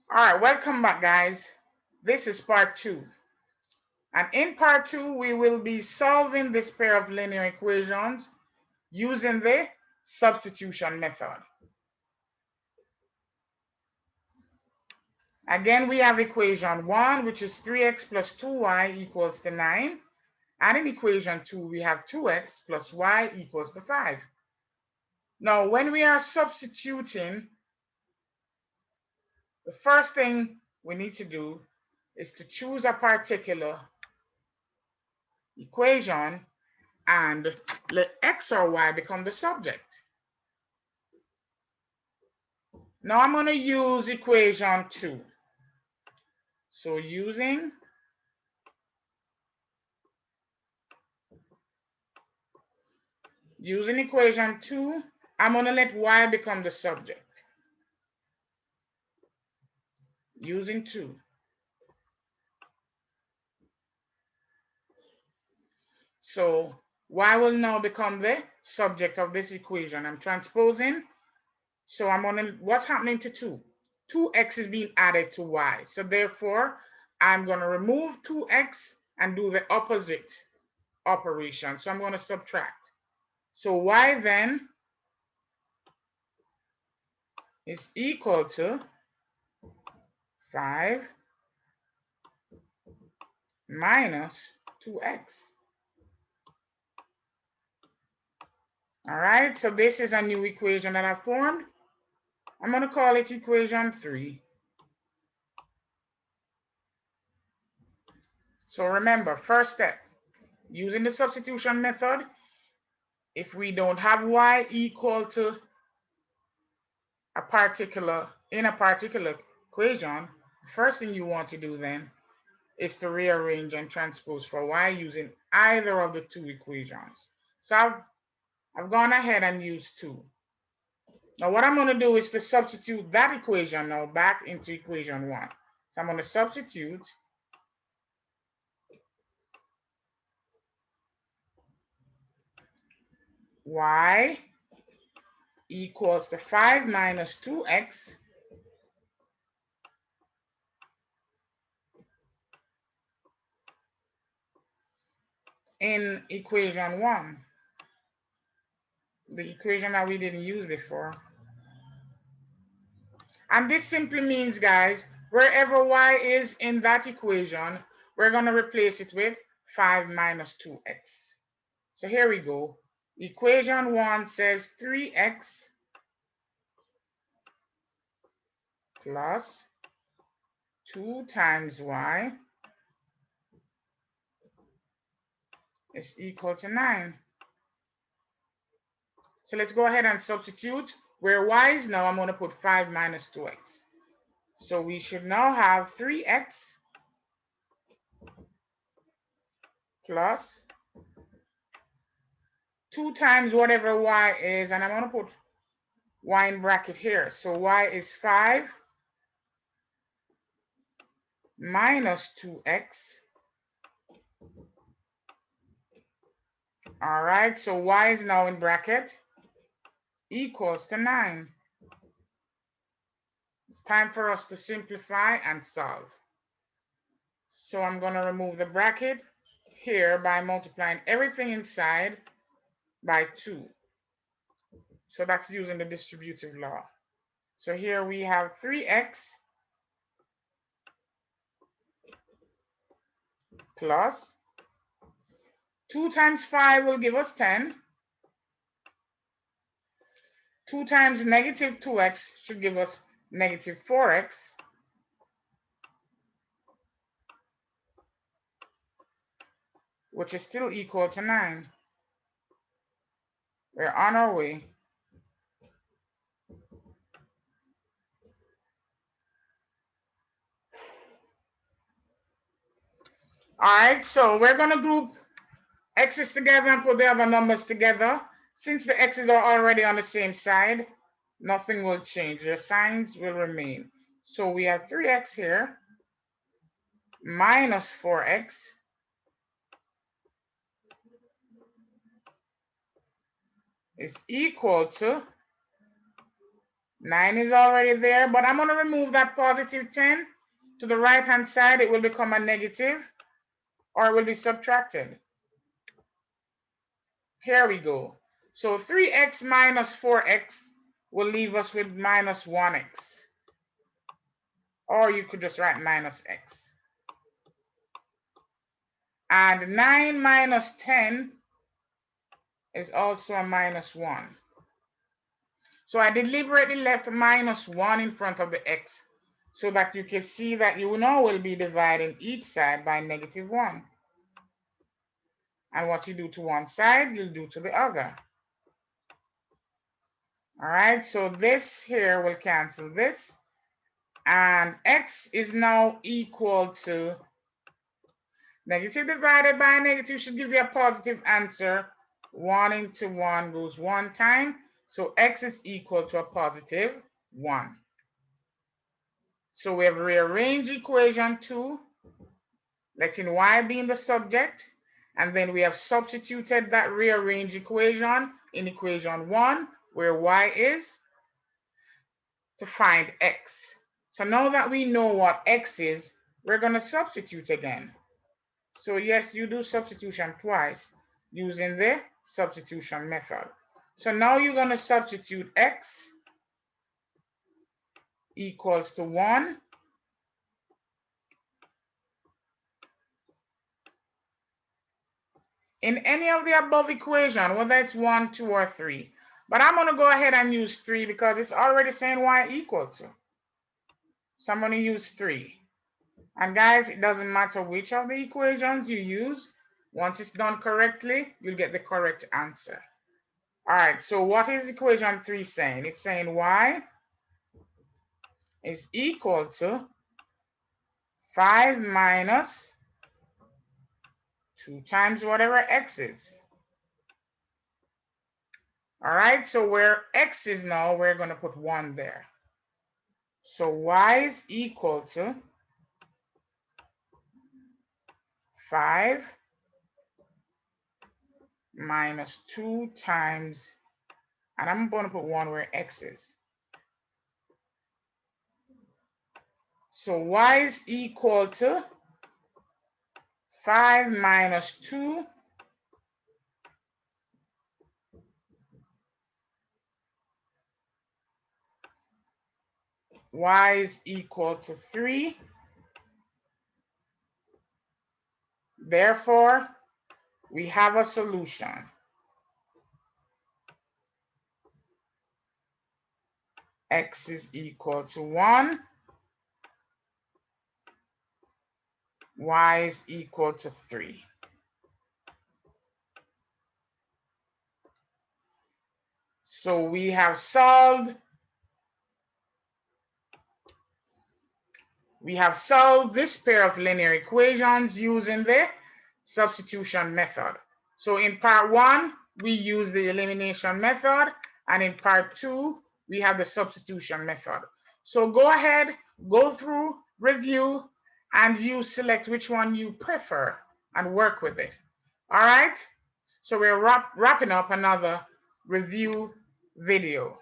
All right, welcome back, guys. This is part 2. And in part 2, we will be solving this pair of linear equations using the substitution method. Again, we have equation 1, which is 3x plus 2y equals to 9. And in equation 2, we have 2x plus y equals to 5. Now, when we are substituting, the first thing we need to do is to choose a particular equation and let x or y become the subject. Now I'm going to use equation 2. So using equation 2, I'm going to let y become the subject. Using 2. So y will now become the subject of this equation. I'm transposing. So I'm on what's happening to 2? 2x is being added to y. So therefore, I'm going to remove 2x and do the opposite operation. So I'm going to subtract. So y then is equal to 5 minus 2x. All right, so this is a new equation that I formed. I'm going to call it equation 3. So remember, first step, using the substitution method, if we don't have y equal to a particular equation, the first thing you want to do then is to rearrange and transpose for y using either of the two equations. So I've gone ahead and used 2. Now what I'm going to do is to substitute that equation now back into equation 1. So I'm going to substitute y equals to 5 minus 2x in equation 1, the equation that we didn't use before. And this simply means, guys, wherever y is in that equation, we're going to replace it with 5 minus 2x. So here we go. Equation 1 says 3x plus 2 times y is equal to 9. So let's go ahead and substitute. Where y is now, I'm going to put 5 minus 2x. So we should now have 3x plus 2 times whatever y is, and I'm going to put y in bracket here. So y is 5 minus 2x. All right, so y is now in bracket equals to 9. It's time for us to simplify and solve. So I'm going to remove the bracket here by multiplying everything inside by 2. So that's using the distributive law. So here we have 3x plus 2 times 5 will give us 10. 2 times negative 2x should give us negative 4x. Which is still equal to 9. We're on our way. All right, so we're going to group x's together and put the other numbers together. Since the x's are already on the same side, nothing will change. The signs will remain. So we have 3x here minus 4x is equal to 9 is already there, but I'm going to remove that positive 10. To the right-hand side, it will become a negative, or it will be subtracted. Here we go. So 3x minus 4x will leave us with minus 1x. Or you could just write minus x. And 9 minus 10 is also a minus 1. So I deliberately left minus 1 in front of the x so that you can see that you now will be dividing each side by negative 1. And what you do to one side, you'll do to the other. All right, so this here will cancel this. And x is now equal to negative divided by negative should give you a positive answer. 1 into 1 goes 1 time. So x is equal to a positive 1. So we have rearranged equation 2, letting y be in the subject. And then we have substituted that rearranged equation in equation 1, where y is, to find x. So now that we know what x is, we're going to substitute again. So yes, you do substitution twice using the substitution method. So now you're going to substitute x equals to 1 in any of the above equation, whether it's 1, 2, or 3. But I'm going to go ahead and use 3 because it's already saying y equal to. So I'm going to use 3. And guys, it doesn't matter which of the equations you use. Once it's done correctly, you'll get the correct answer. All right, so what is equation 3 saying? It's saying y is equal to 5 minus 2 times whatever x is. All right, so where x is now, we're going to put 1 there. So y is equal to 5 minus 2 times, and I'm going to put 1 where x is. So y is equal to 5 minus 2 y is equal to 3. Therefore, we have a solution. X is equal to 1. Y is equal to 3. So we have solved this pair of linear equations using the substitution method. So in part 1, we use the elimination method, and in part 2, we have the substitution method. So go ahead, go through, review, and you select which one you prefer and work with it. All right? So we're wrapping up another review video.